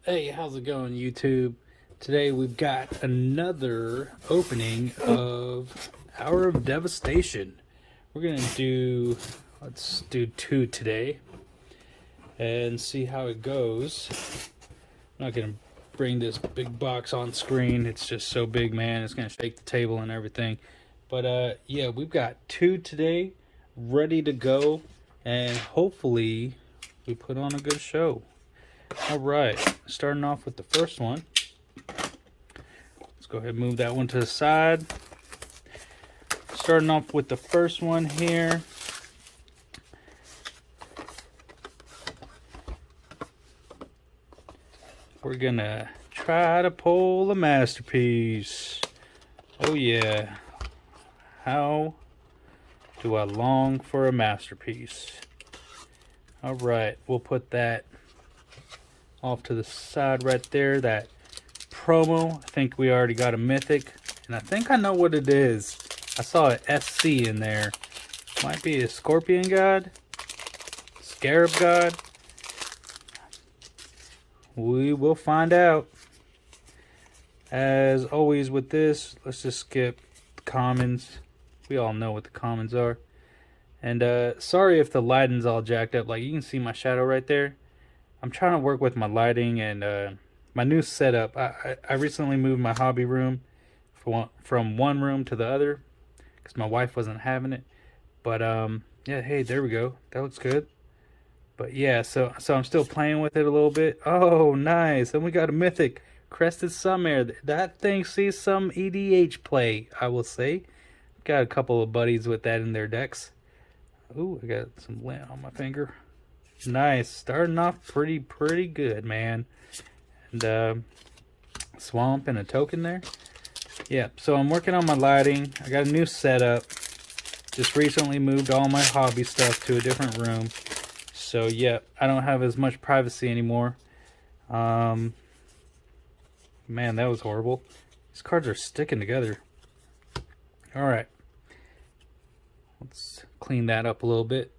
Hey, how's it going, YouTube? Today we've got another opening of Hour of Devastation. We're gonna let's do two today and see how it goes. I'm not gonna bring this big box on screen. It's just so big, man. It's gonna shake the table and everything. But yeah, we've got two today ready to go, and hopefully we put on a good show. All right, starting off with the first one. Let's go ahead and move that one to the side. Starting off with the first one here. We're gonna try to pull a masterpiece. Oh yeah. How do I long for a masterpiece? All right, we'll put that off to the side right there. That promo, I think we already got a mythic, and I think I know what it is. I saw an SC in there. Might be a scorpion god, scarab god. We will find out. As always with this, let's just skip the commons. We all know what the commons are. And sorry if the lighting's all jacked up. Like, you can see my shadow right there. I'm trying to work with my lighting and my new setup. I recently moved my hobby room from one room to the other because my wife wasn't having it. But yeah, hey, there we go. That looks good. But yeah, so I'm still playing with it a little bit. Oh, nice. And we got a mythic, Crested Sunmare. That thing sees some EDH play, I will say. Got a couple of buddies with that in their decks. Ooh, I got some lint on my finger. Nice, starting off pretty good, man. And swamp and a token there. Yeah, so I'm working on my lighting. I got a new setup. Just recently moved all my hobby stuff to a different room. So yeah, I don't have as much privacy anymore. Man, that was horrible. These cards are sticking together. Alright. Let's clean that up a little bit.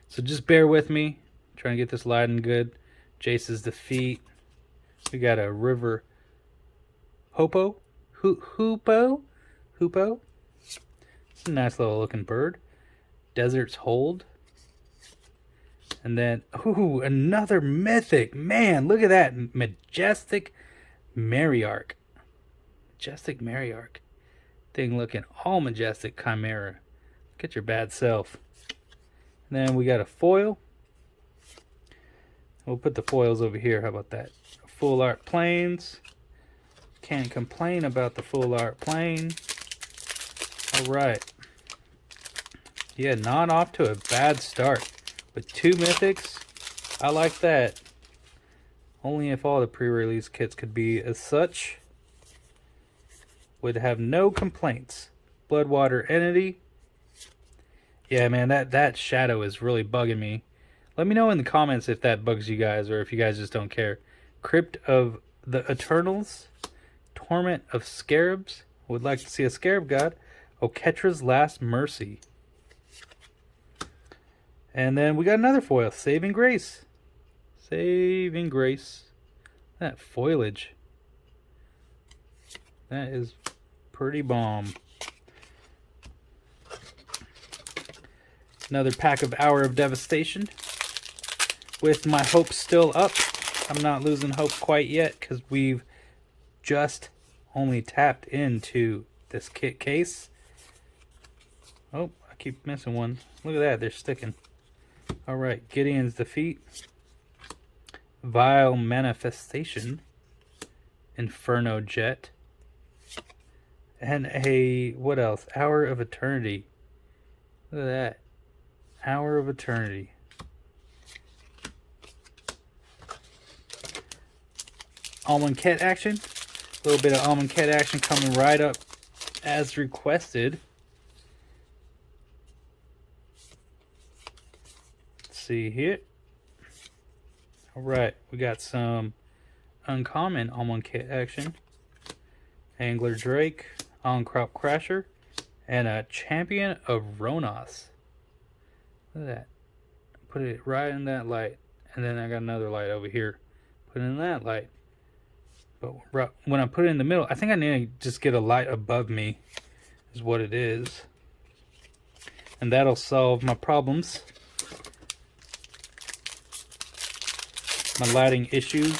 So just bear with me. I'm trying to get this lighting good. Jace's Defeat. We got a River Hoopo. Hoopo. It's a nice little looking bird. Desert's Hold. And then, ooh, another mythic. Man, look at that. Majestic Mariarch. Majestic Mariarch. Thing looking all majestic. Chimera. Get your bad self. And then we got a foil. We'll put the foils over here. How about that? Full art planes. Can't complain about the full art plane. Alright. Yeah, not off to a bad start. With two mythics, I like that. Only if all the pre-release kits could be as such. Would have no complaints. Bloodwater Entity. Yeah, man, that shadow is really bugging me. Let me know in the comments if that bugs you guys or if you guys just don't care. Crypt of the Eternals. Torment of Scarabs. Would like to see a Scarab God. Oketra's Last Mercy. And then we got another foil. Saving Grace. Saving Grace. That foliage. That is pretty bomb. Another pack of Hour of Devastation. With my hopes still up. I'm not losing hope quite yet because we've just only tapped into this kit case. Oh, I keep missing one. Look at that, they're sticking. Alright, Gideon's Defeat. Vile Manifestation. Inferno Jet. And what else? Hour of Eternity. Look at that. Hour of Eternity. Almond Cat action. A little bit of Almond Cat action coming right up as requested. Let's see here. Alright, we got some uncommon Almond Cat action. Angler Drake, On-Crop Crasher, and a Champion of Ronos. Look at that. Put it right in that light. And then I got another light over here. Put it in that light. But when I put it in the middle, I think I need to just get a light above me, is what it is. And that'll solve my problems. My lighting issues.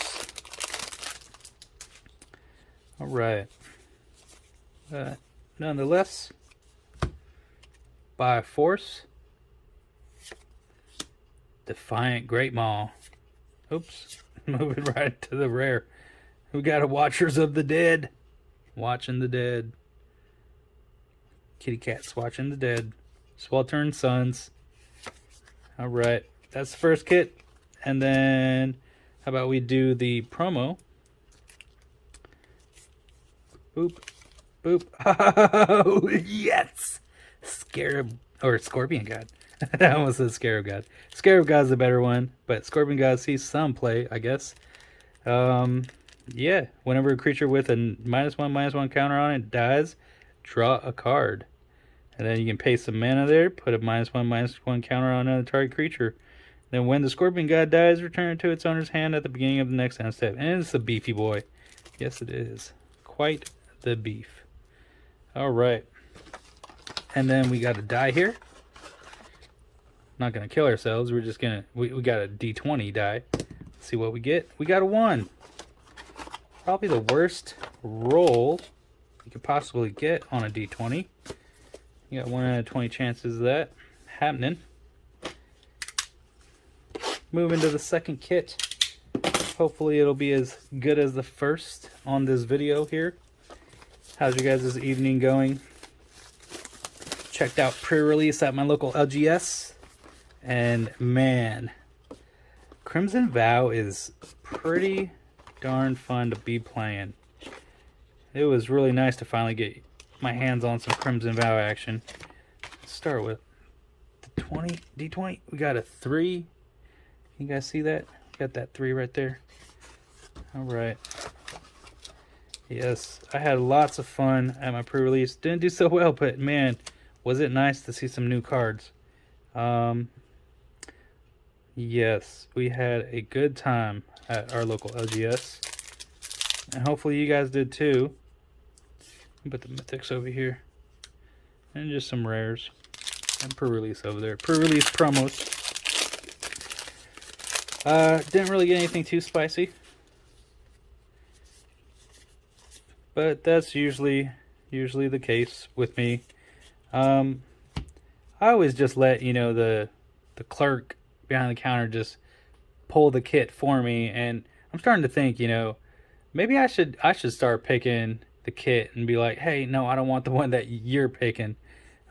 Alright. Nonetheless, by force, Defiant Great Maw. Oops. Moving right to the rare. We got a Watchers of the Dead. Watching the Dead. Kitty Cat's watching the dead. Sweltering Suns. Alright. That's the first kit. And then, how about we do the promo? Boop. Boop. Oh, yes! Scarab, or Scorpion God. I almost said Scarab God. Scarab God's a better one, but Scorpion God sees some play, I guess. Yeah, whenever a creature with a -1/-1 counter on it dies, draw a card. And then you can pay some mana there, put a -1/-1 counter on another target creature. Then when the Scorpion God dies, return it to its owner's hand at the beginning of the next end step. And it's a beefy boy. Yes, it is. Quite the beef. Alright. And then we got a die here. Not going to kill ourselves. We're just going to... We got a D20 die. Let's see what we get. We got a 1. Probably the worst roll you could possibly get on a D20. You got 1 out of 20 chances of that happening. Moving to the second kit. Hopefully it'll be as good as the first on this video here. How's your guys' evening going? Checked out pre-release at my local LGS. And man, Crimson Vow is pretty darn fun to be playing. It was really nice to finally get my hands on some Crimson Vow action. Let's start with the D20. We got a 3. You guys see that? Got that 3 right there. Alright. Yes, I had lots of fun at my pre-release. Didn't do so well, but man, was it nice to see some new cards. Yes, we had a good time at our local LGS. And hopefully you guys did too. Put the Mythics over here. And just some rares. And pre-release over there. Pre-release promos. Didn't really get anything too spicy. But that's usually the case with me. I always just let, you know, the clerk behind the counter just pull the kit for me, and I'm starting to think, you know, maybe I should start picking the kit and be like, hey, no, I don't want the one that you're picking.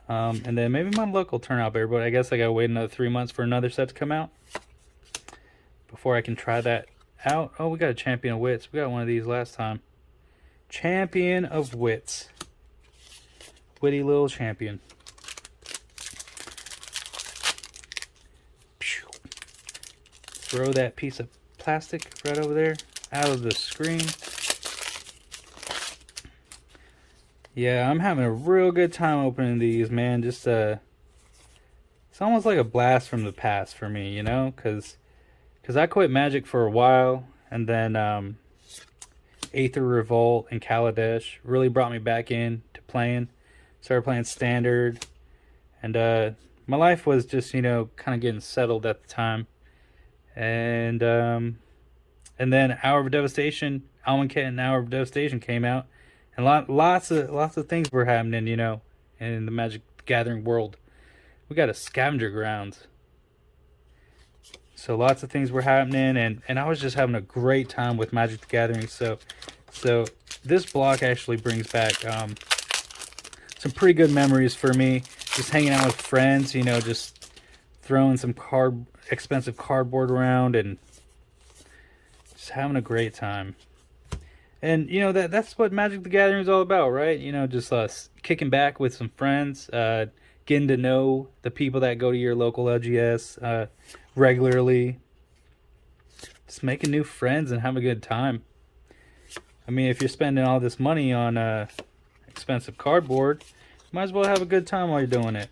And then maybe my luck will turn out better, but I guess I gotta wait another 3 months for another set to come out before I can try that out. Oh, we got a Champion of Wits. We got one of these last time. Champion of Wits. Witty little champion. Throw that piece of plastic right over there out of the screen. Yeah, I'm having a real good time opening these, man. Just it's almost like a blast from the past for me, you know, because I quit Magic for a while, and then Aether Revolt and Kaladesh really brought me back in to playing. Started playing Standard, and my life was just, you know, kind of getting settled at the time. And then Hour of Devastation, Almond Kit and Hour of Devastation came out, and lots of things were happening, you know, in the Magic the Gathering world. We got a Scavenger Grounds, so lots of things were happening, and I was just having a great time with Magic the Gathering. So this block actually brings back some pretty good memories for me. Just hanging out with friends, you know, just throwing some expensive cardboard around and just having a great time. And you know, that's what Magic the Gathering is all about, right? You know, just kicking back with some friends, getting to know the people that go to your local LGS regularly, just making new friends and having a good time. I mean, if you're spending all this money on expensive cardboard, you might as well have a good time while you're doing it.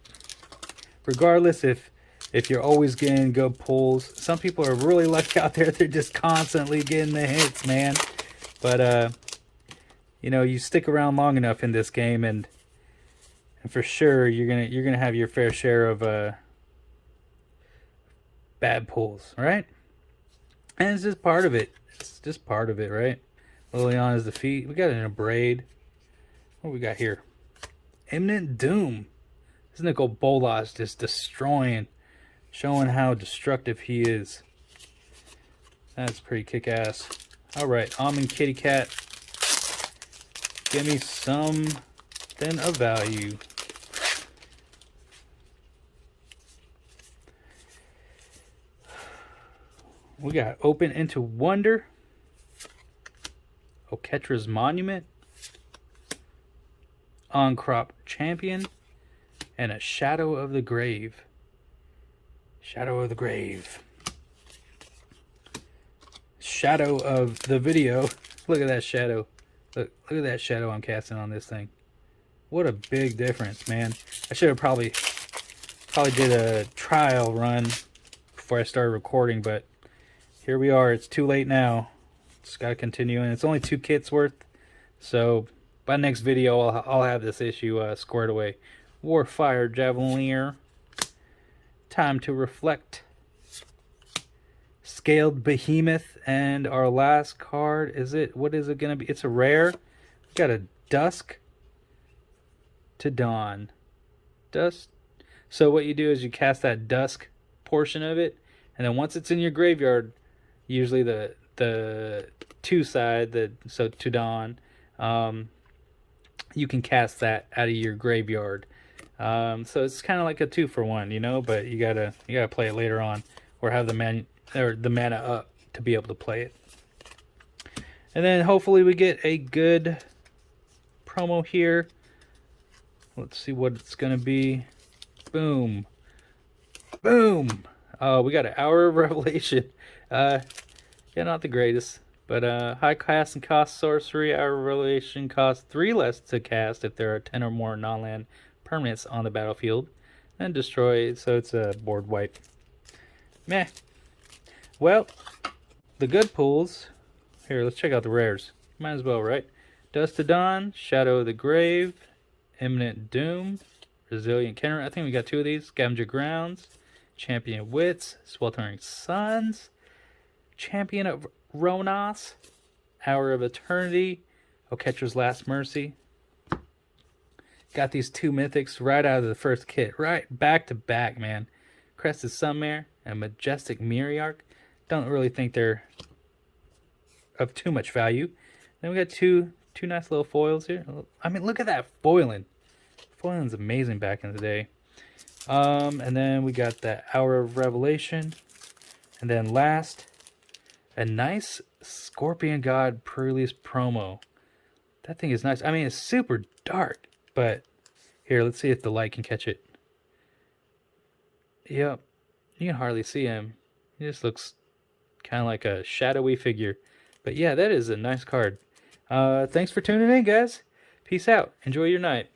Regardless if if you're always getting good pulls. Some people are really lucky out there. They're just constantly getting the hits, man. But, you know, you stick around long enough in this game, and for sure you're gonna have your fair share of bad pulls, right? And it's just part of it. It's just part of it, right? Liliana's defeat. We got an Abrade. What do we got here? Imminent Doom. This Nicol Bolas just destroying, showing how destructive he is. That's pretty kick-ass. Alright, Almond Kitty Cat. Give me something of value. We got Open into Wonder. Oketra's Monument. On-Crop Champion. And a Shadow of the Grave. Shadow of the Grave. Shadow of the video. Look at that shadow. Look at that shadow I'm casting on this thing. What a big difference, man. I should have probably did a trial run before I started recording, but here we are. It's too late now. Just gotta continue, and it's only 2 kits worth. So by next video, I'll have this issue squared away. Warfire Javelineer. Time to Reflect. Scaled Behemoth, and our last card what is it gonna be? It's a rare. We got a Dusk to Dawn. So what you do is you cast that Dusk portion of it, and then once it's in your graveyard, usually the 2 side, so to Dawn, you can cast that out of your graveyard. So it's kind of like a 2-for-1, you know, but you gotta play it later on, or have the mana up to be able to play it. And then hopefully we get a good promo here. Let's see what it's gonna be. Boom. Boom. We got an Hour of Revelation. Yeah, not the greatest, but high cast and cost sorcery. Hour of Revelation costs 3 less to cast if there are 10 or more non-land permanents on the battlefield, and destroy. So it's a board wipe. Meh. Well, the good pulls. Here, let's check out the rares. Might as well, right? Dust to Dawn, Shadow of the Grave, Imminent Doom, Resilient Kenner. I think we got 2 of these. Scavenger Grounds, Champion Wits, Sweltering Suns, Champion of Ronas, Hour of Eternity, Oketra's Last Mercy. Got these 2 mythics right out of the first kit, right back to back, man. Crested Sunmare and Majestic Myriarch. Don't really think they're of too much value. Then we got two nice little foils here. I mean, look at that foiling. Foiling's amazing back in the day. And then we got that Hour of Revelation. And then last, a nice Scorpion God Prerelease promo. That thing is nice. I mean, it's super dark, but here, let's see if the light can catch it. Yep, you can hardly see him. He just looks kind of like a shadowy figure. But yeah, that is a nice card. Thanks for tuning in, guys. Peace out. Enjoy your night.